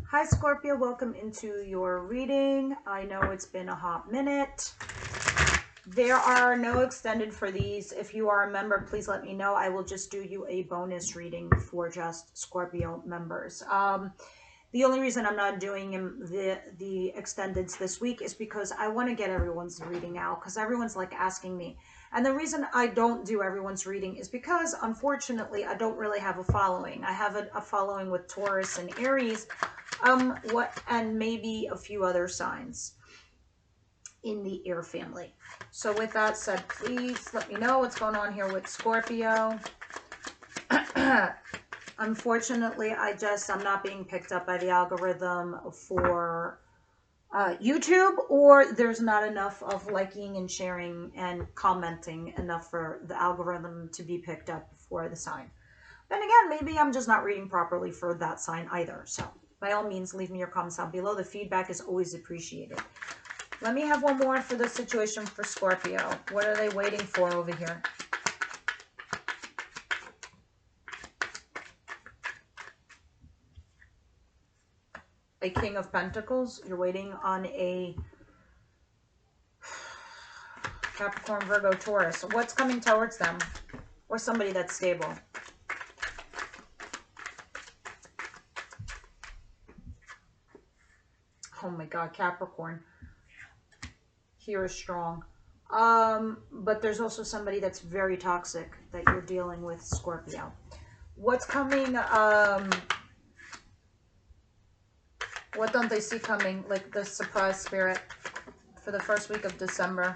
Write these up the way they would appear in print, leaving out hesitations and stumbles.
Hi Scorpio, welcome into your reading. I know it's been a hot minute. There are no extended for these. If you are a member, please let me know. I will just do you a bonus reading for just Scorpio members. The only reason I'm not doing the extendeds this week is because I want to get everyone's reading out, because everyone's like asking me. And the reason I don't do everyone's reading is because, unfortunately, I don't really have a following. I have a following with Taurus and Aries, and maybe a few other signs in the air family. So with that said, please let me know what's going on here with Scorpio. Unfortunately, I'm not being picked up by the algorithm for YouTube, or there's not enough of liking and sharing and commenting enough for the algorithm to be picked up for the sign. Then again, maybe I'm just not reading properly for that sign either. So by all means, leave me your comments down below. The feedback is always appreciated. Let me have one more for the situation for Scorpio. What are they waiting for over here? A King of Pentacles. You're waiting on a Capricorn, Virgo, Taurus. What's coming towards them? Or somebody that's stable. Oh my God, Capricorn. Here is strong. But there's also somebody that's very toxic that you're dealing with, Scorpio. What's coming, what don't they see coming? Like the surprise spirit for the first week of December.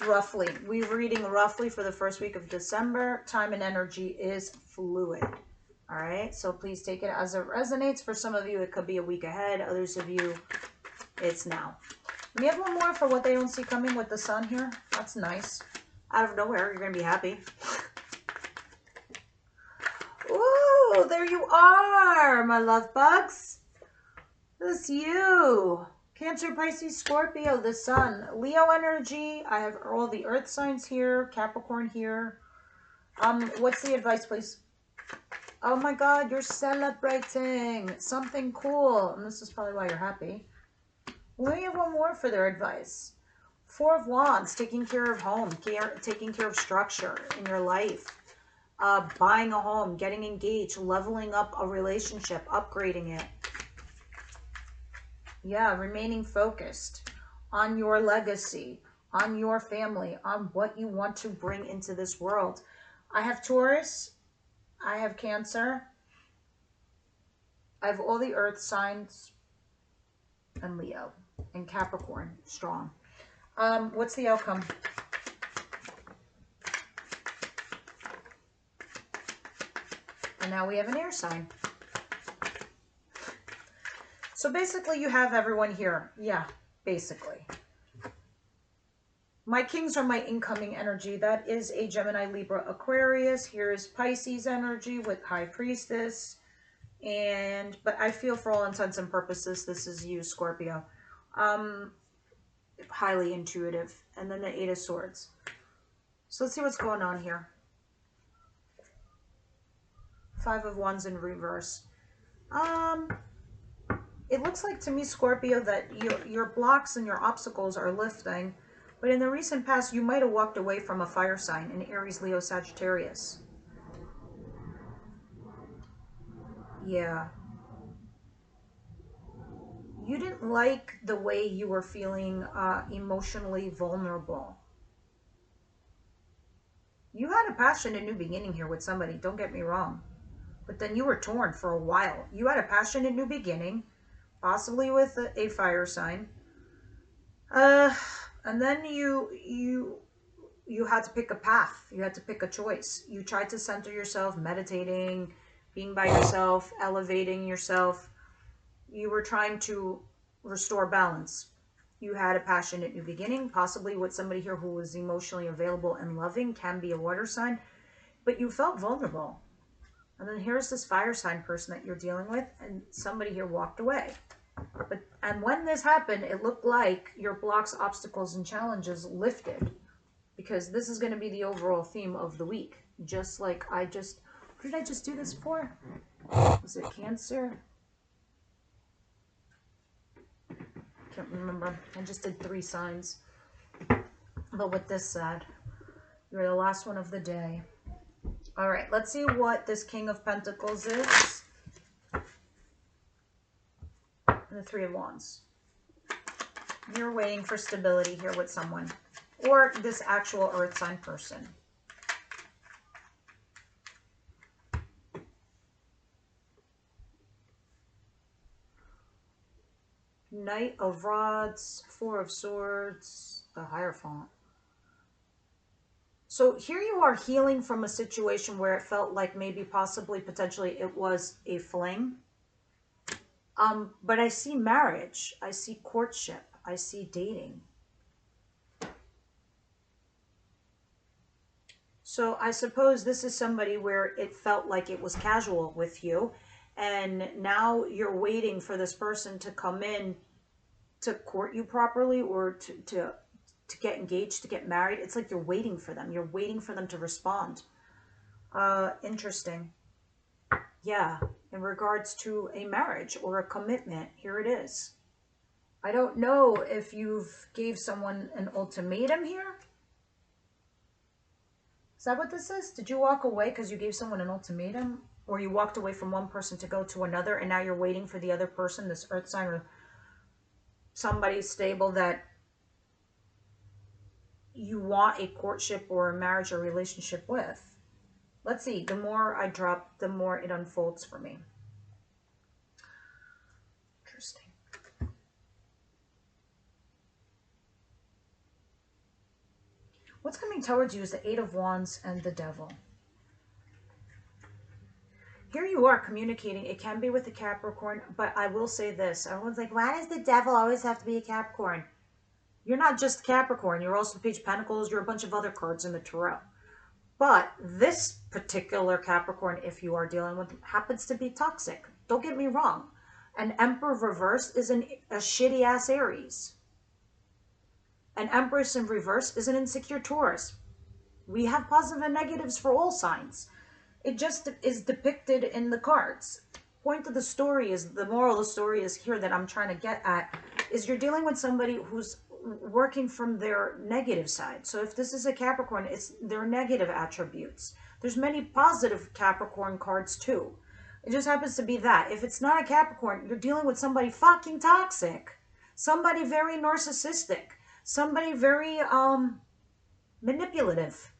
Roughly. We're reading roughly for the first week of December. Time and energy is fluid. All right. So please take it as it resonates. For some of you, it could be a week ahead. Others of you, it's now. We have one more for what they don't see coming with the sun here. That's nice. Out of nowhere, you're going to be happy. Ooh, there you are, my love bugs. This is you. Cancer, Pisces, Scorpio, the sun. Leo energy. I have all the earth signs here. Capricorn here. What's the advice, please? Oh my God, you're celebrating something cool. And this is probably why you're happy. We have one more for their advice. Four of Wands, taking care of home, taking care of structure in your life. Buying a home, getting engaged, leveling up a relationship, upgrading it. Yeah, remaining focused on your legacy, on your family, on what you want to bring into this world. I have Taurus, I have Cancer, I have all the earth signs, and Leo, and Capricorn, strong. What's the outcome? And now we have an air sign. So basically you have everyone here. Yeah, basically. My kings are my incoming energy. That is a Gemini, Libra, Aquarius. Here's Pisces energy with High Priestess. But I feel for all intents and purposes, this is you, Scorpio. Highly intuitive. And then the Eight of Swords. So let's see what's going on here. Five of Wands in reverse. It looks like to me, Scorpio, that your blocks and your obstacles are lifting. But in the recent past, you might have walked away from a fire sign in Aries, Leo, Sagittarius. Yeah. You didn't like the way you were feeling emotionally vulnerable. You had a passionate new beginning here with somebody, don't get me wrong. But then you were torn for a while. You had a passionate new beginning, possibly with a fire sign. And then you had to pick a path. You had to pick a choice. You tried to center yourself, meditating, being by yourself, elevating yourself. You were trying to restore balance. You had a passionate new beginning, possibly with somebody here who was emotionally available and loving, can be a water sign, but you felt vulnerable. And then here's this fire sign person that you're dealing with, and somebody here walked away. And when this happened, it looked like your blocks, obstacles, and challenges lifted, because this is going to be the overall theme of the week. Just like what did I just do this for? Was it Cancer? can't remember. I just did 3 signs. But with this said, you're the last one of the day. All right, let's see what this King of Pentacles is. And the 3 of Wands. You're waiting for stability here with someone. Or this actual earth sign person. Knight of Rods, 4 of Swords, the Hierophant. So here you are healing from a situation where it felt like maybe possibly potentially it was a fling. But I see marriage. I see courtship. I see dating. So I suppose this is somebody where it felt like it was casual with you. And now you're waiting for this person to come in to court you properly, or to get engaged, to get married. It's like you're waiting for them. You're waiting for them to respond. Interesting. Yeah, in regards to a marriage or a commitment, here it is. I don't know if you've gave someone an ultimatum here. Is that what this is? Did you walk away because you gave someone an ultimatum? Or you walked away from one person to go to another, and now you're waiting for the other person, this earth sign or somebody stable that you want a courtship or a marriage or relationship with? Let's see. The more I drop, the more it unfolds for me. Interesting. What's coming towards you is the 8 of Wands and the Devil. Here you are communicating. It can be with a Capricorn, but I will say this. Everyone's like, why does the Devil always have to be a Capricorn? You're not just Capricorn. You're also the Page of Pentacles. You're a bunch of other cards in the Tarot. But this particular Capricorn, if you are dealing with, happens to be toxic. Don't get me wrong. An Emperor reversed is a shitty-ass Aries. An Empress in reverse is an insecure Taurus. We have positive and negatives for all signs. It just is depicted in the cards. Point of the story is, the moral of the story is here that I'm trying to get at, is you're dealing with somebody who's working from their negative side. So if this is a Capricorn, it's their negative attributes. There's many positive Capricorn cards too. It just happens to be that. If it's not a Capricorn, you're dealing with somebody fucking toxic. Somebody very narcissistic. Somebody very manipulative.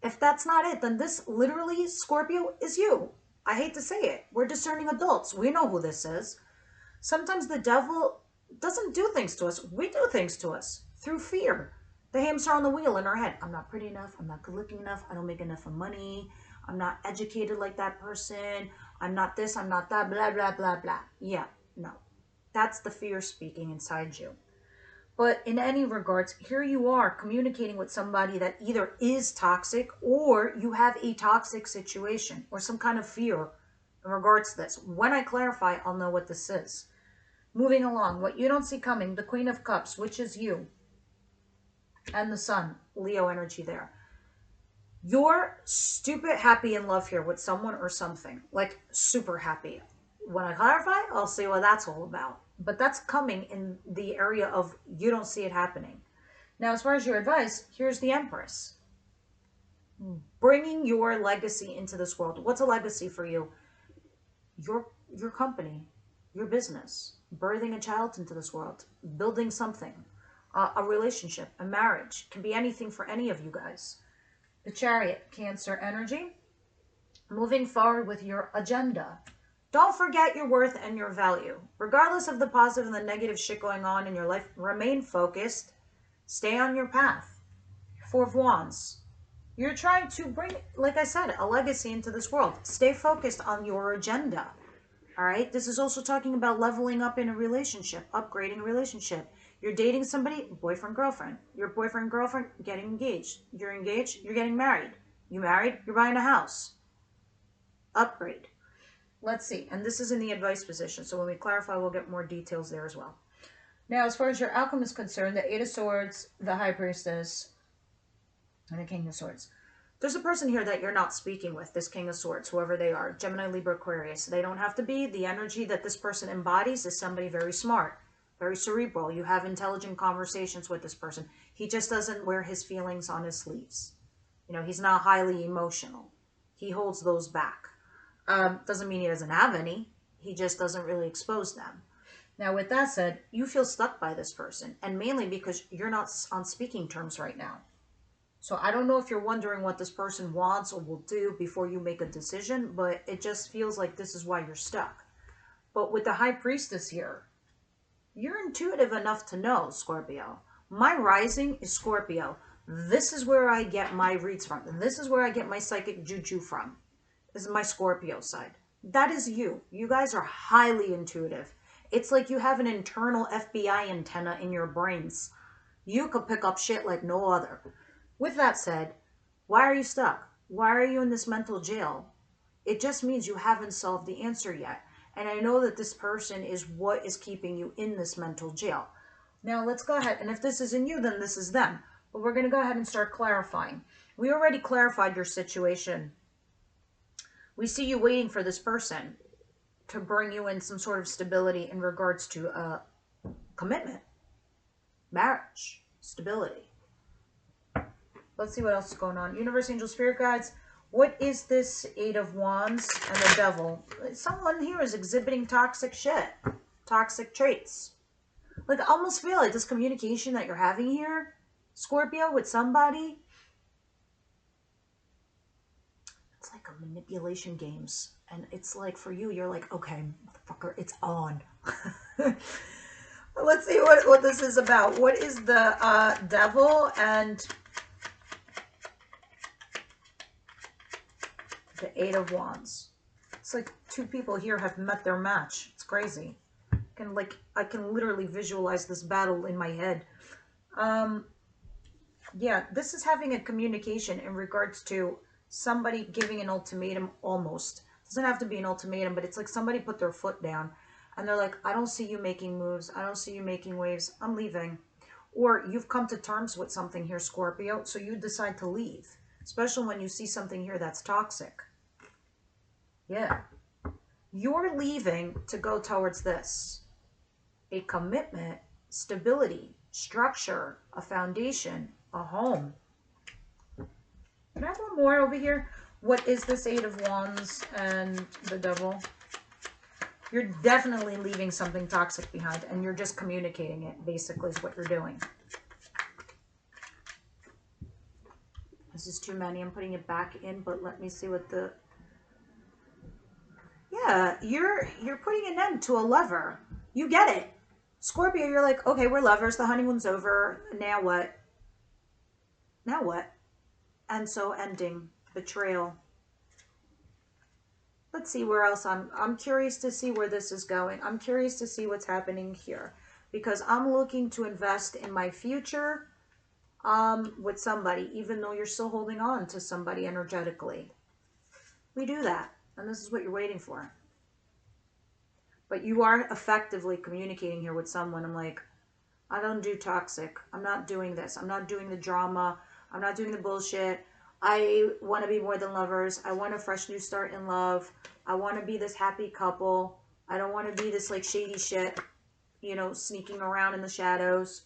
If that's not it, then this literally, Scorpio, is you. I hate to say it. We're discerning adults. We know who this is. Sometimes the devil doesn't do things to us. We do things to us through fear. The hamster on the wheel in our head. I'm not pretty enough. I'm not good looking enough. I don't make enough of money. I'm not educated like that person. I'm not this. I'm not that. Blah, blah, blah, blah. Yeah, no. That's the fear speaking inside you. But in any regards, here you are communicating with somebody that either is toxic, or you have a toxic situation or some kind of fear in regards to this. When I clarify, I'll know what this is. Moving along, what you don't see coming, the Queen of Cups, which is you, and the Sun, Leo energy there. You're stupid happy in love here with someone or something, like super happy. When I clarify, I'll see what that's all about. But that's coming in the area of you don't see it happening. Now, as far as your advice, here's the Empress. Bringing your legacy into this world. What's a legacy for you? Your company, your business, birthing a child into this world, building something, a relationship, a marriage. Can be anything for any of you guys. The Chariot, Cancer energy. Moving forward with your agenda. Don't forget your worth and your value. Regardless of the positive and the negative shit going on in your life, remain focused. Stay on your path. 4 of Wands. You're trying to bring, like I said, a legacy into this world. Stay focused on your agenda. All right? This is also talking about leveling up in a relationship, upgrading a relationship. You're dating somebody, boyfriend, girlfriend. Your boyfriend, girlfriend, getting engaged. You're engaged, you're getting married. You married, you're buying a house. Upgrade. Let's see. And this is in the advice position. So when we clarify, we'll get more details there as well. Now, as far as your outcome is concerned, the 8 of Swords, the High Priestess, and the King of Swords. There's a person here that you're not speaking with, this King of Swords, whoever they are. Gemini, Libra, Aquarius. They don't have to be. The energy that this person embodies is somebody very smart. Very cerebral. You have intelligent conversations with this person. He just doesn't wear his feelings on his sleeves. You know, he's not highly emotional. He holds those back. Doesn't mean he doesn't have any. He just doesn't really expose them. Now, with that said, you feel stuck by this person, and mainly because you're not on speaking terms right now. So I don't know if you're wondering what this person wants or will do before you make a decision, but it just feels like this is why you're stuck. But with the High Priestess here, you're intuitive enough to know, Scorpio. My rising is Scorpio. This is where I get my reads from. This is where I get my psychic juju from. This is my Scorpio side. That is you. You guys are highly intuitive. It's like you have an internal FBI antenna in your brains. You could pick up shit like no other. With that said, why are you stuck? Why are you in this mental jail? It just means you haven't solved the answer yet. And I know that this person is what is keeping you in this mental jail. Now let's go ahead. And if this isn't you, then this is them. But we're going to go ahead and start clarifying. We already clarified your situation. We see you waiting for this person to bring you in some sort of stability in regards to commitment, marriage, stability. Let's see what else is going on. Universe, angel, spirit guides. What is this Eight of Wands and the Devil? Someone here is exhibiting toxic shit. Toxic traits. Like, I almost feel like this communication that you're having here, Scorpio, with somebody, it's like a manipulation games. And it's like, for you, you're like, okay, motherfucker, it's on. Let's see what this is about. What is the Devil and the Eight of Wands? It's like two people here have met their match. It's crazy. I can literally visualize this battle in my head. Yeah, this is having a communication in regards to somebody giving an ultimatum almost. It doesn't have to be an ultimatum, but it's like somebody put their foot down and they're like, I don't see you making moves. I don't see you making waves. I'm leaving. Or you've come to terms with something here, Scorpio, so you decide to leave, especially when you see something here that's toxic. Yeah. You're leaving to go towards this. A commitment, stability, structure, a foundation, a home. Can I have one more over here? What is this Eight of Wands and the Devil? You're definitely leaving something toxic behind, and you're just communicating it, basically, is what you're doing. This is too many. I'm putting it back in, but let me see what the... Yeah, you're putting an end to a lover. You get it. Scorpio, you're like, okay, we're lovers. The honeymoon's over. Now what? Now what? And so ending. Betrayal. Let's see where else I'm curious to see where this is going. I'm curious to see what's happening here. Because I'm looking to invest in my future with somebody, even though you're still holding on to somebody energetically. We do that. And this is what you're waiting for. But you are effectively communicating here with someone. I'm like, I don't do toxic. I'm not doing this. I'm not doing the drama. I'm not doing the bullshit. I want to be more than lovers. I want a fresh new start in love. I want to be this happy couple. I don't want to be this like shady shit, you know, sneaking around in the shadows.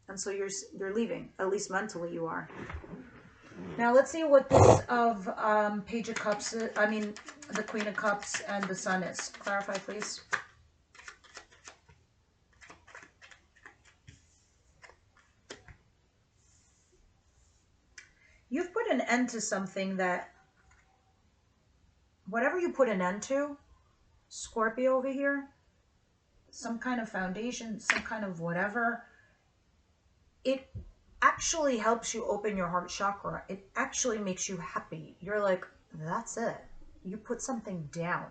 And so you're leaving. At least mentally you are. Now let's see what this of Page of Cups, the Queen of Cups and the Sun is. Clarify, please. You've put an end to something that, whatever you put an end to, Scorpio over here, some kind of foundation, some kind of whatever, it actually helps you open your heart chakra. It actually makes you happy. You're like, that's it. You put something down.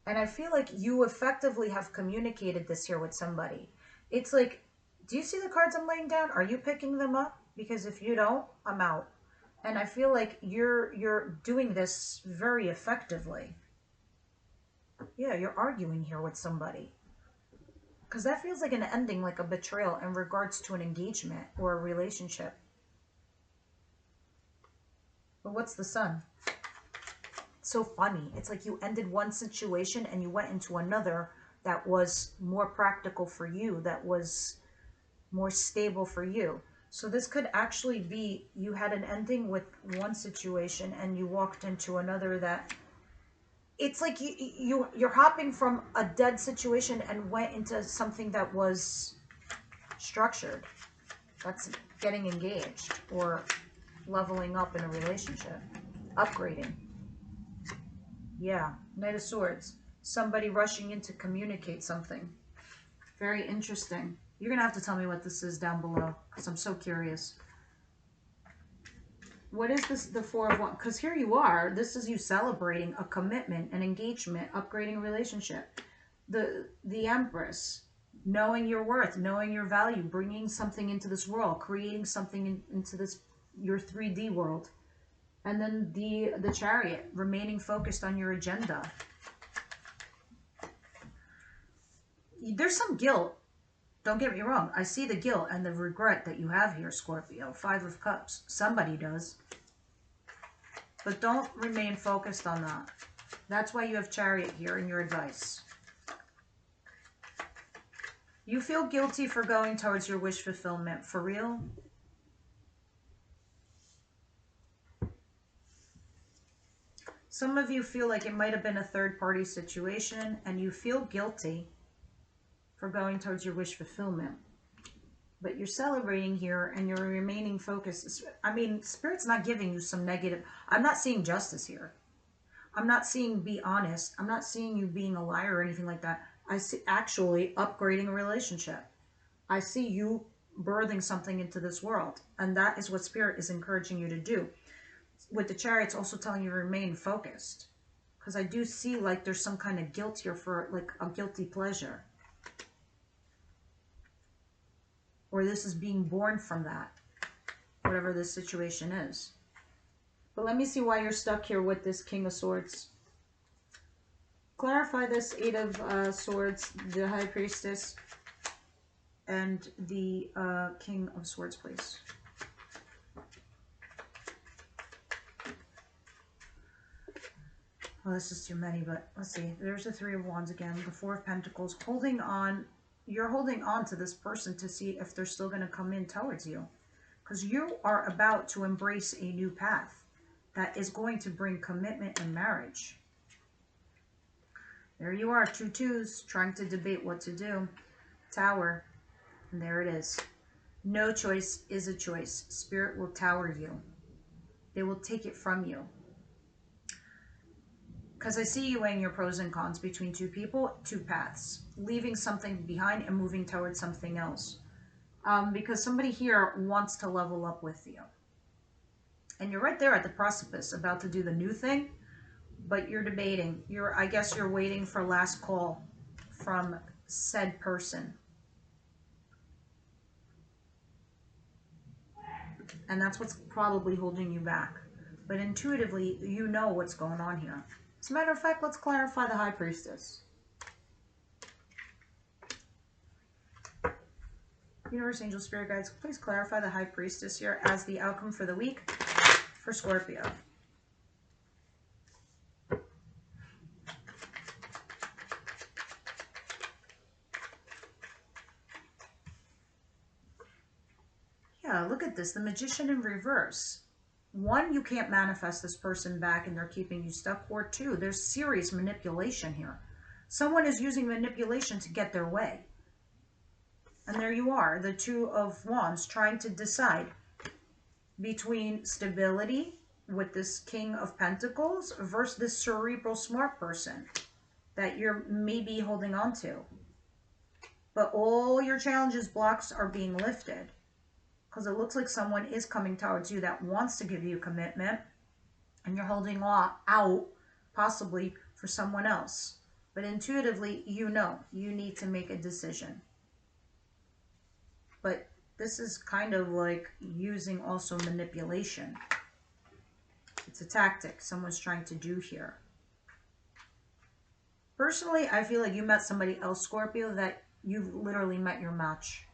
And I feel like you effectively have communicated this here with somebody. It's like, do you see the cards I'm laying down? Are you picking them up? Because if you don't, I'm out. And I feel like you're doing this very effectively. Yeah, you're arguing here with somebody. Because that feels like an ending, like a betrayal in regards to an engagement or a relationship. But what's the Sun? It's so funny. It's like you ended one situation and you went into another that was more practical for you, that was more stable for you. So this could actually be you had an ending with one situation and you walked into another that it's like you're hopping from a dead situation and went into something that was structured. That's getting engaged or leveling up in a relationship, upgrading. Yeah, Knight of Swords. Somebody rushing in to communicate something. Very interesting. You're going to have to tell me what this is down below because I'm so curious. What is this, the Four of Wands? Because here you are. This is you celebrating a commitment, an engagement, upgrading a relationship. The Empress, knowing your worth, knowing your value, bringing something into this world, creating something into this, your 3D world. And then the Chariot, remaining focused on your agenda. There's some guilt. Don't get me wrong. I see the guilt and the regret that you have here, Scorpio. Five of Cups. Somebody does. But don't remain focused on that. That's why you have Chariot here in your advice. You feel guilty for going towards your wish fulfillment. For real? Some of you feel like it might have been a third-party situation and you feel guilty for going towards your wish fulfillment. But you're celebrating here and you're remaining focused. I mean, Spirit's not giving you some negative. I'm not seeing justice here. I'm not seeing be honest. I'm not seeing you being a liar or anything like that. I see actually upgrading a relationship. I see you birthing something into this world. And that is what Spirit is encouraging you to do. With the Chariot, it's also telling you to remain focused. Because I do see like there's some kind of guilt here for like a guilty pleasure. Or this is being born from that, whatever this situation is. But let me see why you're stuck here with this King of Swords. Clarify this Eight of Swords, the High Priestess, and the King of Swords, please. Well, this is too many, but let's see. There's the Three of Wands again, the Four of Pentacles, holding on. You're holding on to this person to see if they're still going to come in towards you. Because you are about to embrace a new path that is going to bring commitment and marriage. There you are, two twos, trying to debate what to do. Tower. And there it is. No choice is a choice. Spirit will tower you. They will take it from you. Because I see you weighing your pros and cons between two people, two paths. Leaving something behind and moving towards something else. Because somebody here wants to level up with you. And you're right there at the precipice, about to do the new thing. But you're debating. I guess you're waiting for last call from said person. And that's what's probably holding you back. But intuitively, you know what's going on here. As a matter of fact, let's clarify the High Priestess. Universe, Angel, Spirit Guides, please clarify the High Priestess here as the outcome for the week for Scorpio. Yeah, look at this. The Magician in reverse. One, you can't manifest this person back and they're keeping you stuck. Or two, there's serious manipulation here. Someone is using manipulation to get their way. And there you are, the Two of Wands, trying to decide between stability with this King of Pentacles versus this cerebral smart person that you're maybe holding on to. But all your challenges, blocks are being lifted. Because it looks like someone is coming towards you that wants to give you commitment. And you're holding out, possibly, for someone else. But intuitively, you know you need to make a decision. But this is kind of like using also manipulation. It's a tactic someone's trying to do here. Personally, I feel like you met somebody else, Scorpio, that you've literally met your match.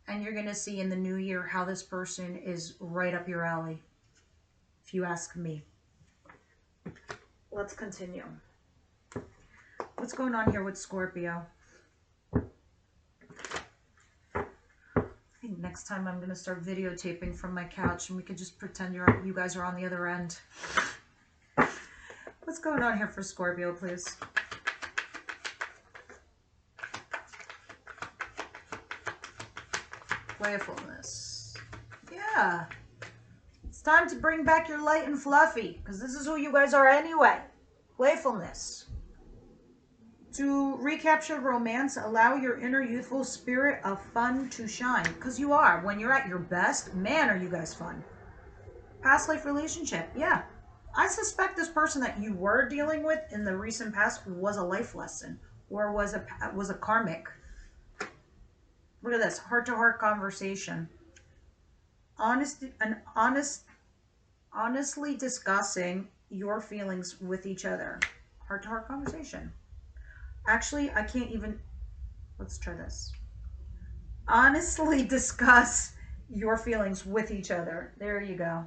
And you're going to see in the new year how this person is right up your alley, if you ask me. Let's continue. What's going on here with Scorpio? I think next time I'm going to start videotaping from my couch and we could just pretend you guys are on the other end. What's going on here for Scorpio, please? Playfulness. Yeah. It's time to bring back your light and fluffy, because this is who you guys are anyway. Playfulness. To recapture romance, allow your inner youthful spirit of fun to shine. Because you are. When you're at your best, man, are you guys fun. Past life relationship. Yeah. I suspect this person that you were dealing with in the recent past was a life lesson. Or was a karmic. Look at this. Heart-to-heart conversation. Honestly discussing your feelings with each other. Heart-to-heart conversation. Actually, I can't even... Let's try this. Honestly discuss your feelings with each other. There you go.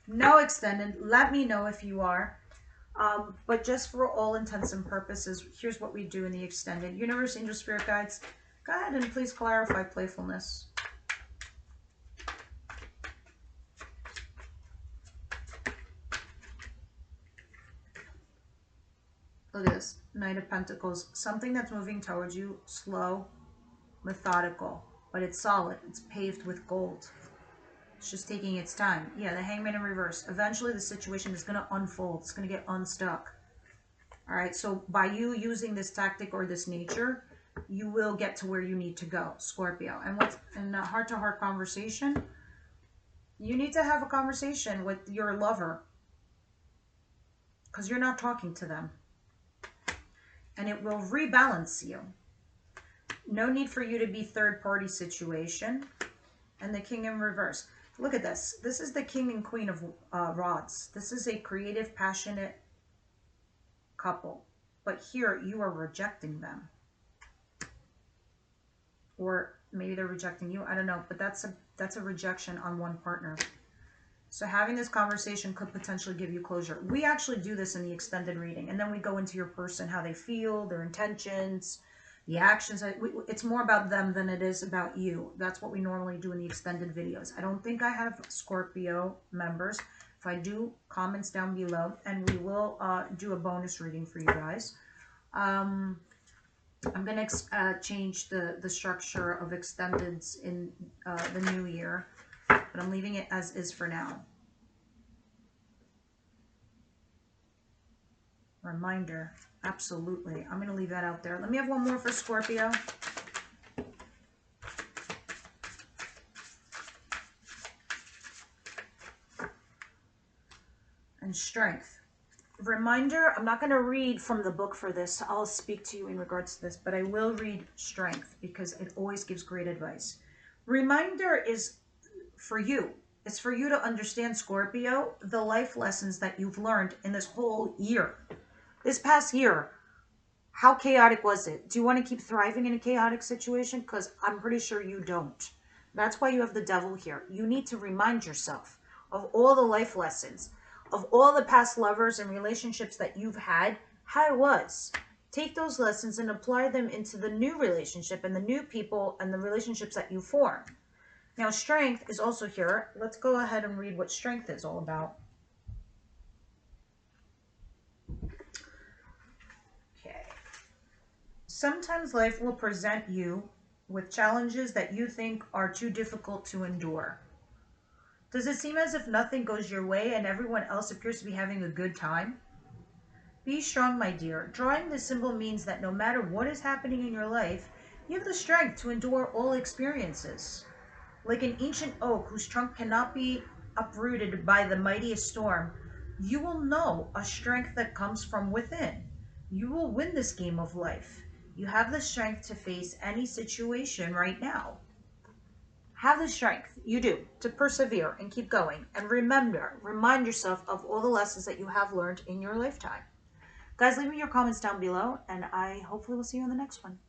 No extended. Let me know if you are. But just for all intents and purposes, here's what we do in the extended. Universe, angel, spirit guides, go ahead and please clarify playfulness. Look at this. Knight of Pentacles. Something that's moving towards you. Slow. Methodical. But it's solid. It's paved with gold. It's just taking its time. Yeah, the Hangman in reverse. Eventually the situation is going to unfold. It's going to get unstuck. Alright, so by you using this tactic or this nature, you will get to where you need to go, Scorpio. And what's in a heart-to-heart conversation? You need to have a conversation with your lover. Because you're not talking to them. And it will rebalance you. No need for you to be third-party situation. And the King in reverse. Look at this. This is the King and Queen of Rods. This is a creative, passionate couple. But here, you are rejecting them. Or maybe they're rejecting you. I don't know. But that's a rejection on one partner. So having this conversation could potentially give you closure. We actually do this in the extended reading. And then we go into your person, how they feel, their intentions, the actions. It's more about them than it is about you. That's what we normally do in the extended videos. I don't think I have Scorpio members. If I do, comments down below. And we will do a bonus reading for you guys. I'm going to change the structure of extendeds in the new year. But I'm leaving it as is for now. Reminder. Absolutely. I'm going to leave that out there. Let me have one more for Scorpio. And strength. Reminder, I'm not going to read from the book for this. I'll speak to you in regards to this, but I will read strength because it always gives great advice. Reminder is for you. It's for you to understand, Scorpio, the life lessons that you've learned in this whole year. This past year, how chaotic was it? Do you want to keep thriving in a chaotic situation? Because I'm pretty sure you don't. That's why you have the devil here. You need to remind yourself of all the life lessons, of all the past lovers and relationships that you've had, how it was. Take those lessons and apply them into the new relationship and the new people and the relationships that you form. Now, strength is also here. Let's go ahead and read what strength is all about. Okay. Sometimes life will present you with challenges that you think are too difficult to endure. Does it seem as if nothing goes your way and everyone else appears to be having a good time? Be strong, my dear. Drawing this symbol means that no matter what is happening in your life, you have the strength to endure all experiences. Like an ancient oak whose trunk cannot be uprooted by the mightiest storm, you will know a strength that comes from within. You will win this game of life. You have the strength to face any situation right now. Have the strength, you do, to persevere and keep going. And remember, remind yourself of all the lessons that you have learned in your lifetime. Guys, leave me your comments down below, and I hopefully will see you in the next one.